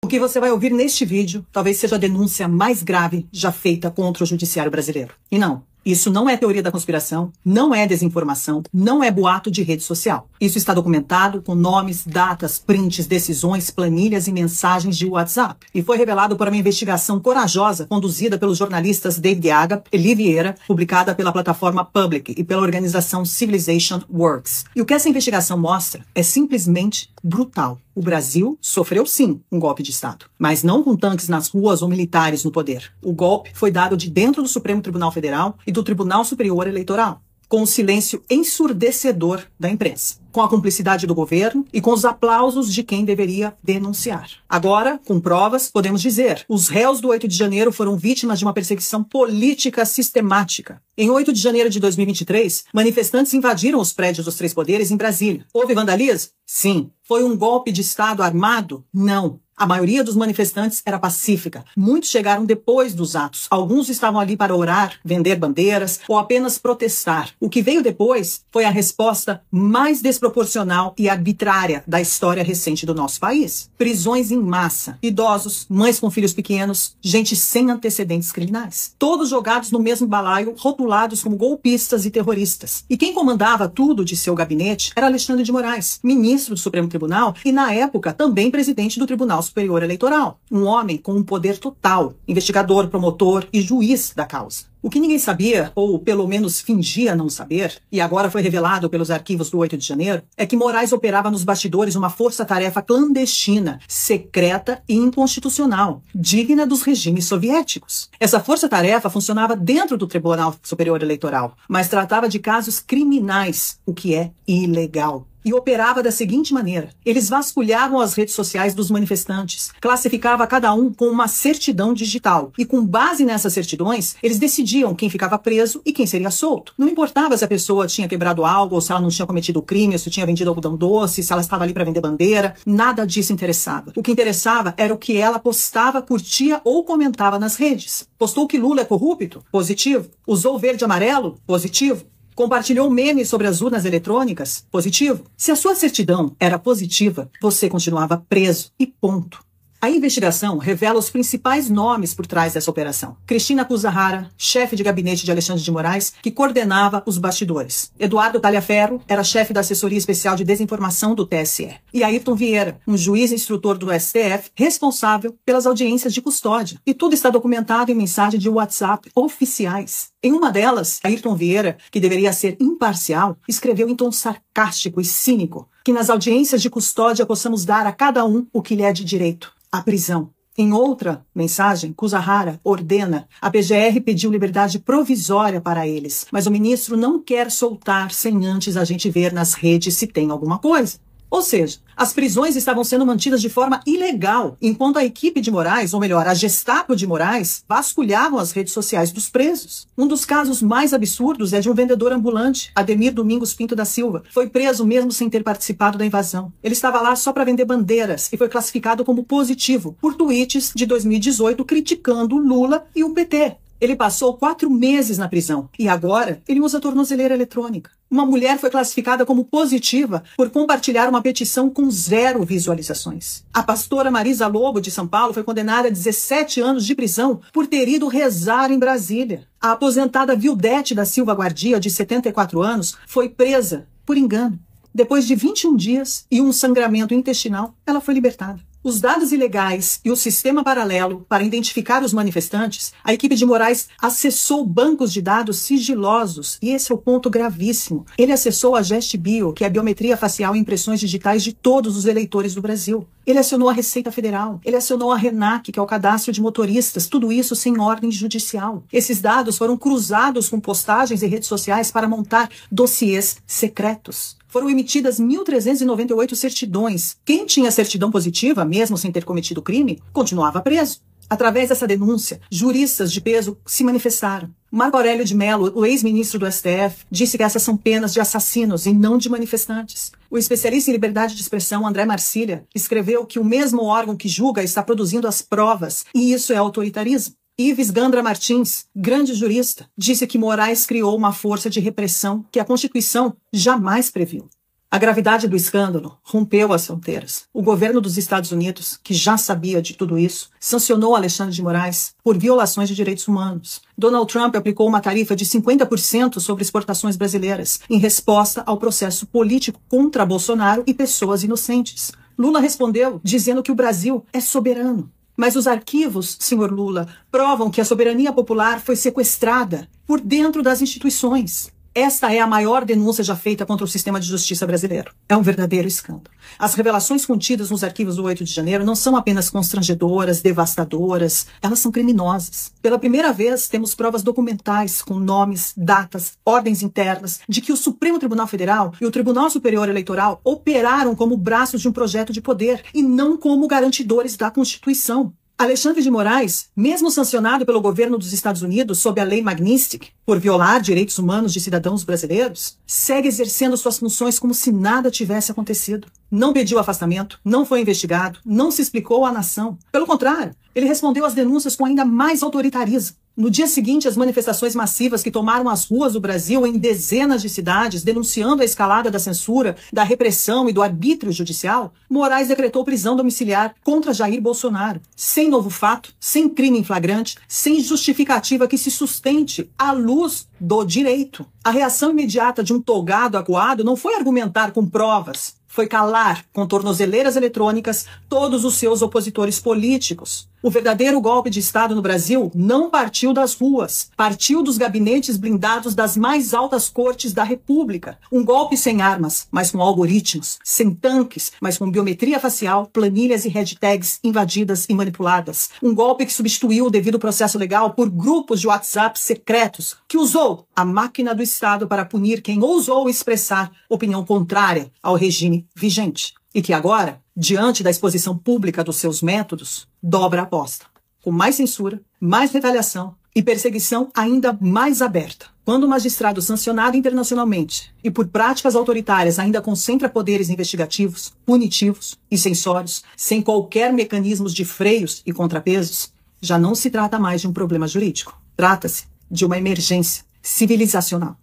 O que você vai ouvir neste vídeo talvez seja a denúncia mais grave já feita contra o judiciário brasileiro. E não, isso não é teoria da conspiração, não é desinformação, não é boato de rede social. Isso está documentado com nomes, datas, prints, decisões, planilhas e mensagens de WhatsApp. E foi revelado por uma investigação corajosa conduzida pelos jornalistas David Aga e Lee Vieira, publicada pela plataforma Public e pela organização Civilization Works. E o que essa investigação mostra é simplesmente brutal. O Brasil sofreu sim um golpe de Estado, mas não com tanques nas ruas ou militares no poder. O golpe foi dado de dentro do Supremo Tribunal Federal e do Tribunal Superior Eleitoral, com o silêncio ensurdecedor da imprensa, com a cumplicidade do governo e com os aplausos de quem deveria denunciar. Agora, com provas, podemos dizer, os réus do 8 de janeiro foram vítimas de uma perseguição política sistemática. Em 8 de janeiro de 2023, manifestantes invadiram os prédios dos três poderes em Brasília. Houve vandalismo? Sim. Foi um golpe de Estado armado? Não. A maioria dos manifestantes era pacífica. Muitos chegaram depois dos atos. Alguns estavam ali para orar, vender bandeiras ou apenas protestar. O que veio depois foi a resposta mais desproporcional e arbitrária da história recente do nosso país. Prisões em massa, idosos, mães com filhos pequenos, gente sem antecedentes criminais. Todos jogados no mesmo balaio, rotulados como golpistas e terroristas. E quem comandava tudo de seu gabinete era Alexandre de Moraes, ministro do Supremo Tribunal e, na época, também presidente do Tribunal Superior Eleitoral. Um homem com um poder total, investigador, promotor e juiz da causa. O que ninguém sabia, ou pelo menos fingia não saber, e agora foi revelado pelos arquivos do 8 de janeiro, é que Moraes operava nos bastidores uma força-tarefa clandestina, secreta e inconstitucional, digna dos regimes soviéticos. Essa força-tarefa funcionava dentro do Tribunal Superior Eleitoral, mas tratava de casos criminais, o que é ilegal. E operava da seguinte maneira: eles vasculhavam as redes sociais dos manifestantes, classificava cada um com uma certidão digital, e com base nessas certidões, eles decidiam quem ficava preso e quem seria solto. Não importava se a pessoa tinha quebrado algo, ou se ela não tinha cometido crime, ou se tinha vendido algodão doce, se ela estava ali para vender bandeira, nada disso interessava. O que interessava era o que ela postava, curtia ou comentava nas redes. Postou que Lula é corrupto? Positivo. Usou verde e amarelo? Positivo. Compartilhou memes sobre as urnas eletrônicas? Positivo. Se a sua certidão era positiva, você continuava preso e ponto. A investigação revela os principais nomes por trás dessa operação. Cristina Kuzahara, chefe de gabinete de Alexandre de Moraes, que coordenava os bastidores. Eduardo Talhaferro era chefe da assessoria especial de desinformação do TSE. E Ayrton Vieira, um juiz instrutor do STF, responsável pelas audiências de custódia. E tudo está documentado em mensagens de WhatsApp oficiais. Em uma delas, Ayrton Vieira, que deveria ser imparcial, escreveu em tom sarcástico e cínico que nas audiências de custódia possamos dar a cada um o que lhe é de direito: a prisão. Em outra mensagem, Kuzahara ordena: a PGR pediu liberdade provisória para eles, mas o ministro não quer soltar sem antes a gente ver nas redes se tem alguma coisa. Ou seja, as prisões estavam sendo mantidas de forma ilegal, enquanto a equipe de Moraes, ou melhor, a Gestapo de Moraes, vasculhavam as redes sociais dos presos. Um dos casos mais absurdos é de um vendedor ambulante, Ademir Domingos Pinto da Silva. Foi preso mesmo sem ter participado da invasão. Ele estava lá só para vender bandeiras e foi classificado como positivo por tweets de 2018 criticando Lula e o PT. Ele passou 4 meses na prisão e agora ele usa tornozeleira eletrônica. Uma mulher foi classificada como positiva por compartilhar uma petição com 0 visualizações. A pastora Marisa Lobo, de São Paulo, foi condenada a 17 anos de prisão por ter ido rezar em Brasília. A aposentada Vildete da Silva Guardia, de 74 anos, foi presa por engano. Depois de 21 dias e um sangramento intestinal, ela foi libertada. Os dados ilegais e o sistema paralelo para identificar os manifestantes, a equipe de Moraes acessou bancos de dados sigilosos, e esse é o ponto gravíssimo. Ele acessou a GestBio, que é a biometria facial e impressões digitais de todos os eleitores do Brasil. Ele acionou a Receita Federal, ele acionou a RENAC, que é o cadastro de motoristas, tudo isso sem ordem judicial. Esses dados foram cruzados com postagens e redes sociais para montar dossiês secretos. Foram emitidas 1.398 certidões. Quem tinha certidão positiva, mesmo sem ter cometido crime, continuava preso. Através dessa denúncia, juristas de peso se manifestaram. Marco Aurélio de Mello, o ex-ministro do STF, disse que essas são penas de assassinos e não de manifestantes. O especialista em liberdade de expressão, André Marcília, escreveu que o mesmo órgão que julga está produzindo as provas, e isso é autoritarismo. Ives Gandra Martins, grande jurista, disse que Moraes criou uma força de repressão que a Constituição jamais previu. A gravidade do escândalo rompeu as fronteiras. O governo dos Estados Unidos, que já sabia de tudo isso, sancionou Alexandre de Moraes por violações de direitos humanos. Donald Trump aplicou uma tarifa de 50% sobre exportações brasileiras, em resposta ao processo político contra Bolsonaro e pessoas inocentes. Lula respondeu dizendo que o Brasil é soberano. Mas os arquivos, senhor Lula, provam que a soberania popular foi sequestrada por dentro das instituições. Esta é a maior denúncia já feita contra o sistema de justiça brasileiro. É um verdadeiro escândalo. As revelações contidas nos arquivos do 8 de janeiro não são apenas constrangedoras, devastadoras, elas são criminosas. Pela primeira vez, temos provas documentais com nomes, datas, ordens internas de que o Supremo Tribunal Federal e o Tribunal Superior Eleitoral operaram como braços de um projeto de poder e não como garantidores da Constituição. Alexandre de Moraes, mesmo sancionado pelo governo dos Estados Unidos sob a lei Magnitsky por violar direitos humanos de cidadãos brasileiros, segue exercendo suas funções como se nada tivesse acontecido. Não pediu afastamento, não foi investigado, não se explicou à nação. Pelo contrário, ele respondeu às denúncias com ainda mais autoritarismo. No dia seguinte, as manifestações massivas que tomaram as ruas do Brasil em dezenas de cidades, denunciando a escalada da censura, da repressão e do arbítrio judicial, Moraes decretou prisão domiciliar contra Jair Bolsonaro, sem novo fato, sem crime em flagrante, sem justificativa que se sustente à luz do direito. A reação imediata de um togado acuado não foi argumentar com provas, foi calar com tornozeleiras eletrônicas todos os seus opositores políticos. O verdadeiro golpe de Estado no Brasil não partiu das ruas, partiu dos gabinetes blindados das mais altas cortes da República. Um golpe sem armas, mas com algoritmos, sem tanques, mas com biometria facial, planilhas e hashtags invadidas e manipuladas. Um golpe que substituiu o devido processo legal por grupos de WhatsApp secretos, que usou a máquina do Estado para punir quem ousou expressar opinião contrária ao regime vigente. E que agora, diante da exposição pública dos seus métodos, dobra a aposta. Com mais censura, mais retaliação e perseguição ainda mais aberta. Quando o magistrado sancionado internacionalmente e por práticas autoritárias ainda concentra poderes investigativos, punitivos e censórios, sem qualquer mecanismos de freios e contrapesos, já não se trata mais de um problema jurídico. Trata-se de uma emergência civilizacional.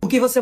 O que você